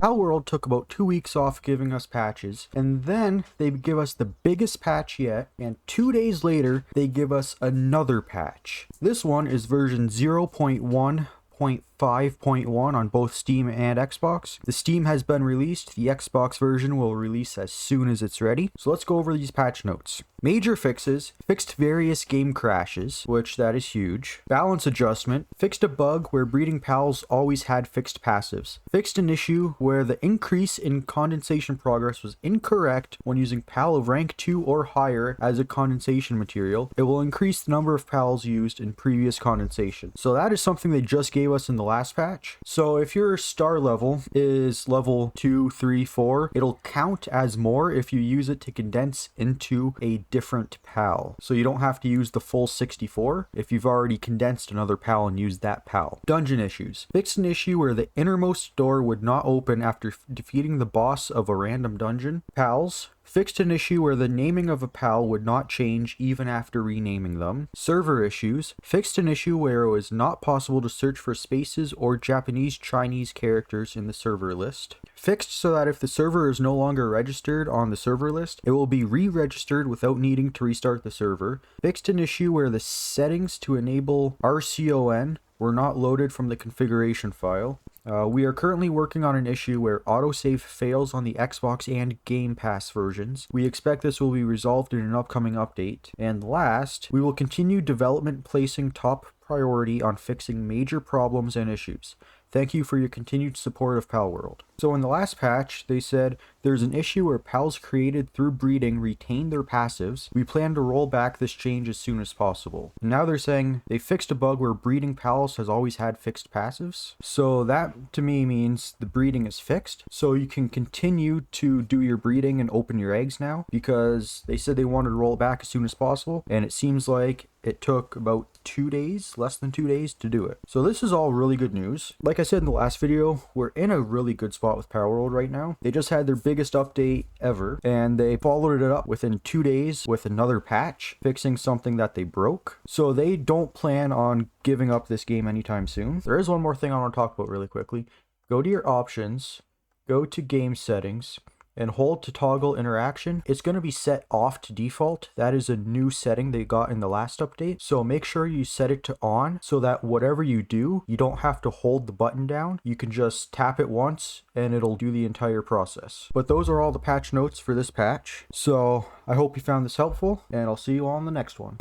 Palworld took about 2 weeks off giving us patches, and then they give us the biggest patch yet, and 2 days later, they give us another patch. This one is version 0.1.5.1 on both Steam and Xbox. The Steam has been released, the Xbox version will release as soon as it's ready. So let's go over these patch notes. Major fixes: fixed various game crashes, which that is huge. Balance adjustment: fixed a bug where breeding pals always had fixed passives. Fixed an issue where the increase in condensation progress was incorrect when using pal of rank 2 or higher as a condensation material. It will increase the number of pals used in previous condensation. So that is something they just gave us in the last patch. So if your star level is level 2, 3, 4, it'll count as more if you use it to condense into a different pal. So you don't have to use the full 64 if you've already condensed another pal and used that pal. Dungeon issues: fixed an issue where the innermost door would not open after defeating the boss of a random dungeon. Pals: fixed an issue where the naming of a pal would not change even after renaming them. Server issues: fixed an issue where it was not possible to search for spaces or Japanese Chinese characters in the server list. Fixed so that if the server is no longer registered on the server list, it will be re-registered without needing to restart the server. Fixed an issue where the settings to enable RCON were not loaded from the configuration file. We are currently working on an issue where autosave fails on the Xbox and Game Pass versions. We expect this will be resolved in an upcoming update. And last, we will continue development, placing top priority on fixing major problems and issues. Thank you for your continued support of Palworld. So in the last patch, they said there's an issue where pals created through breeding retain their passives. We plan to roll back this change as soon as possible. And now they're saying they fixed a bug where breeding pals has always had fixed passives. So that to me means the breeding is fixed. So you can continue to do your breeding and open your eggs now, because they said they wanted to roll it back as soon as possible. And it seems like it took about 2 days, less than 2 days to do it. So this is all really good news. Like I said in the last video, we're in a really good spot with Palworld right now. They just had their biggest update ever, and they followed it up within 2 days with another patch, fixing something that they broke. So they don't plan on giving up this game anytime soon. There is one more thing I want to talk about really quickly. Go to your options, go to game settings, and hold to toggle interaction. It's going to be set off to default. That is a new setting they got in the last update. So make sure you set it to on so that whatever you do, you don't have to hold the button down. You can just tap it once and it'll do the entire process. But those are all the patch notes for this patch. So I hope you found this helpful, and I'll see you all in the next one.